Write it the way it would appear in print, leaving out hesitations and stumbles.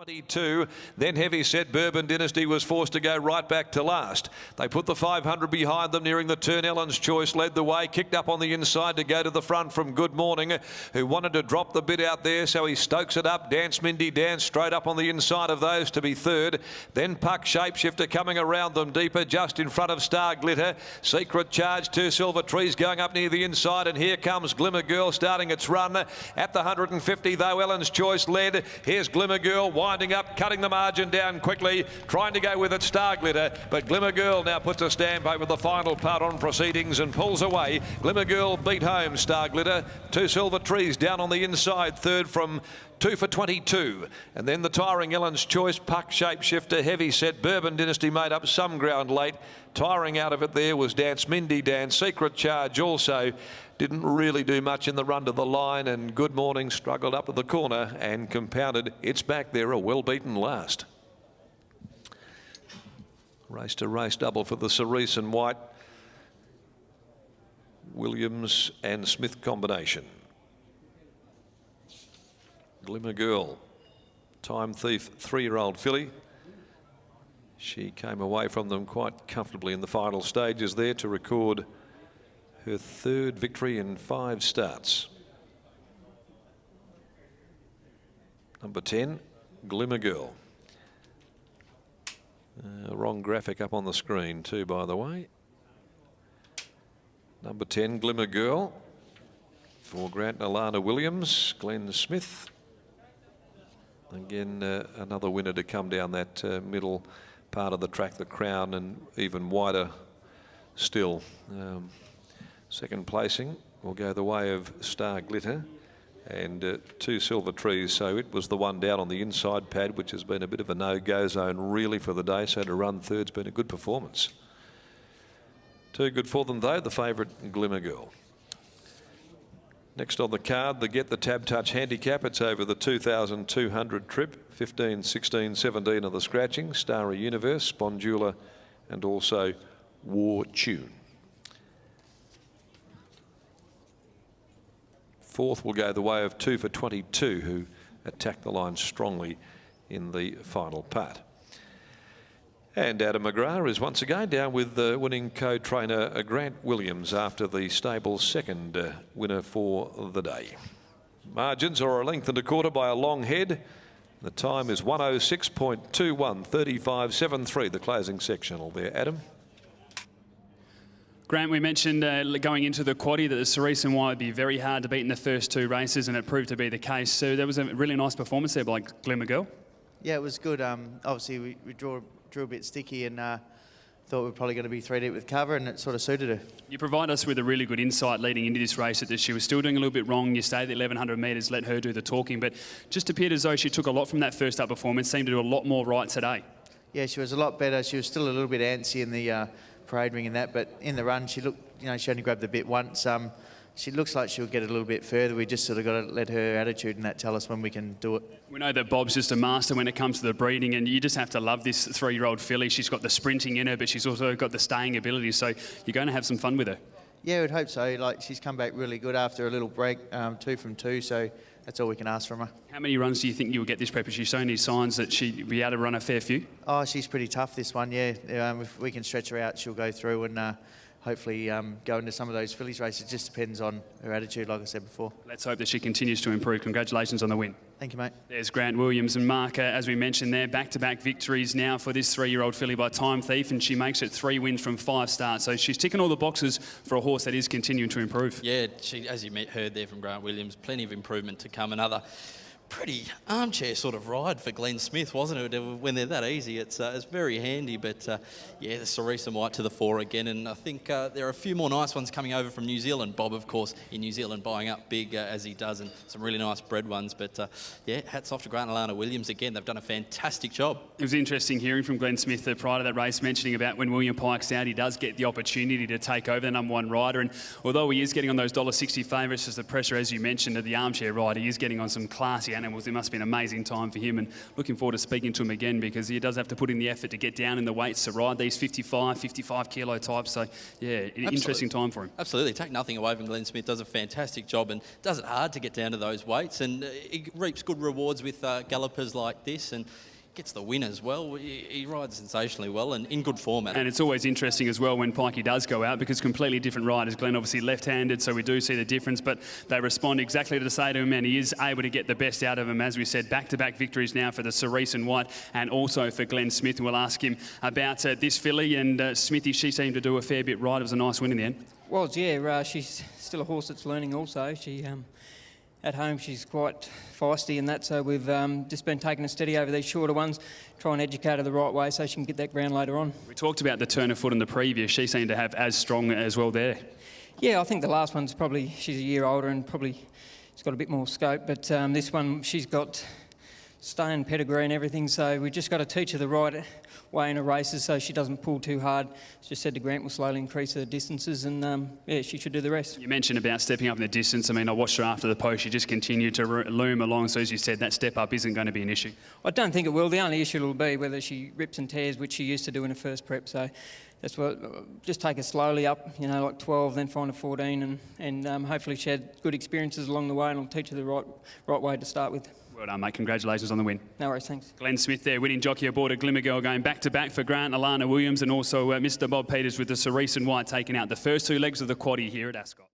22, then Heavy Set Bourbon Dynasty was forced to go right back to last. They put the 500 behind them nearing the turn. Ellen's Choice led the way, kicked up on the inside to go to the front from Good Morning, who wanted to drop the bit out there, so he stokes it up. Dance Mindy Dance straight up on the inside of those to be third. Then Puck Shapeshifter coming around them deeper, just in front of Star Glitter. Secret Charge, Two Silver Trees going up near the inside, and here comes Glimmer Girl starting its run at the 150 though. Ellen's Choice led. Here's Glimmer Girl winding up, cutting the margin down quickly, trying to go with it, Star Glitter, but Glimmer Girl now puts a stamp over the final part on proceedings and pulls away. Glimmer Girl beat home Star Glitter. Two Silver Trees down on the inside, third from 2 for 22, and then the tiring Ellen's Choice, Puck Shapeshifter, Heavy Set Bourbon Dynasty made up some ground late. Tiring out of it there was Dance Mindy Dance. Secret Charge also didn't really do much in the run to the line, and Good Morning struggled up at the corner and compounded its back there, a well-beaten last. Race to race double for the Cerise and White, Williams and Smith combination. Glimmer Girl, Time Thief, 3-year-old filly. She came away from them quite comfortably in the final stages there to record her third victory in 5 starts. Number 10, Glimmer Girl. Wrong graphic up on the screen too, by the way. Number 10, Glimmer Girl, for Grant and Alana Williams. Glenn Smith. Again, another winner to come down that middle part of the track, the Crown, and even wider still. Second placing will go the way of Star Glitter and Two Silver Trees. So it was the one down on the inside pad, which has been a bit of a no-go zone really for the day. So to run third's been a good performance. Too good for them though, the favourite Glimmer Girl. Next on the card, the Get the Tab Touch handicap. It's over the 2,200 trip. 15, 16, 17 of the scratching. Starry Universe, Spondula, and also War Tune. Fourth will go the way of 2 for 22, who attacked the line strongly in the final part. And Adam McGrath is once again down with the winning co-trainer Grant Williams after the stable's second winner for the day. Margins are a length and a quarter by a long head. The time is 106.21, 35.73, the closing sectional there. Adam? Grant, we mentioned going into the quaddie that the Cerise and White would be very hard to beat in the first 2 races, and it proved to be the case. So there was a really nice performance there by Glimmer Girl. Yeah, it was good. Obviously, we drew a bit sticky and thought we were probably going to be 3 deep with cover, and it sort of suited her. You provide us with a really good insight leading into this race that she was still doing a little bit wrong. You stayed at 1,100 metres, let her do the talking, but just appeared as though she took a lot from that first up performance, seemed to do a lot more right today. Yeah, she was a lot better. She was still a little bit antsy in the parade ring and that, but in the run she looked, she only grabbed the bit once. She looks like she'll get a little bit further. We just sort of got to let her attitude and that tell us when we can do it. We know that Bob's just a master when it comes to the breeding, and you just have to love this 3-year-old filly. She's got the sprinting in her, but she's also got the staying ability, so you're going to have some fun with her. Yeah, we'd hope so. Like, she's come back really good after a little break, 2 from 2, so that's all we can ask from her. How many runs do you think you'll get this prep? Has she shown any signs that she'd be able to run a fair few? Oh, she's pretty tough, this one, yeah. If we can stretch her out, she'll go through and hopefully go into some of those fillies races. It just depends on her attitude, like I said before. Let's hope that she continues to improve. Congratulations on the win. Thank you, mate. There's Grant Williams, and Mark, as we mentioned there, back-to-back victories now for this 3-year-old filly by Time Thief, and she makes it 3 wins from 5 starts. So she's ticking all the boxes for a horse that is continuing to improve. Yeah, she, as you heard there from Grant Williams, plenty of improvement to come. Another pretty armchair sort of ride for Glenn Smith, wasn't it? When they're that easy, it's very handy. But yeah, the Cerise and White to the fore again, and I think there are a few more nice ones coming over from New Zealand. Bob, of course, in New Zealand buying up big as he does, and some really nice bred ones. But yeah, hats off to Grant and Alana Williams again. They've done a fantastic job. It was interesting hearing from Glenn Smith prior to that race, mentioning about when William Pike's out, he does get the opportunity to take over the #1 rider, and although he is getting on those $1.60 favourites, as the pressure, as you mentioned, of the armchair ride, he is getting on some classy animals. It must be an amazing time for him, and looking forward to speaking to him again, because he does have to put in the effort to get down in the weights to ride these 55 kilo types. So yeah, interesting time for him. Absolutely. Take nothing away from Glenn Smith. Does a fantastic job and does it hard to get down to those weights, and he reaps good rewards with gallopers like this, and gets the win as well. He rides sensationally well and in good form. And it's always interesting as well when Pikey does go out, because completely different riders. Glenn obviously left-handed, so we do see the difference, but they respond exactly to say to him, and he is able to get the best out of him. As we said, back-to-back victories now for the Cerise and White, and also for Glenn Smith. We'll ask him about this filly, and Smithy, she seemed to do a fair bit right. It was a nice win in the end. Well, yeah, she's still a horse that's learning also. She at home she's quite feisty and that, so we've just been taking it steady over these shorter ones, try and educate her the right way so she can get that ground later on. We talked about the turn of foot in the previous. She seemed to have as strong as well there. Yeah, I think the last one's probably, she's a year older and probably she's got a bit more scope, but this one she's got stay and pedigree and everything, so we just got to teach her the right way in her races so she doesn't pull too hard. She just said to Grant we'll slowly increase her distances, and yeah, she should do the rest. You mentioned about stepping up in the distance. I mean, I watched her after the post. She just continued to loom along, so as you said, that step up isn't going to be an issue. I don't think it will. The only issue will be whether she rips and tears, which she used to do in her first prep, so that's what, just take her slowly up, you know, like 12, then find a 14, and hopefully she had good experiences along the way, and I'll teach her the right way to start with. Well done, mate. Congratulations on the win. No worries, thanks. Glenn Smith there, winning jockey aboard a Glimmer Girl, going back-to-back for Grant, Alana Williams, and also Mr. Bob Peters with the Cerise and White taking out the first two legs of the quaddie here at Ascot.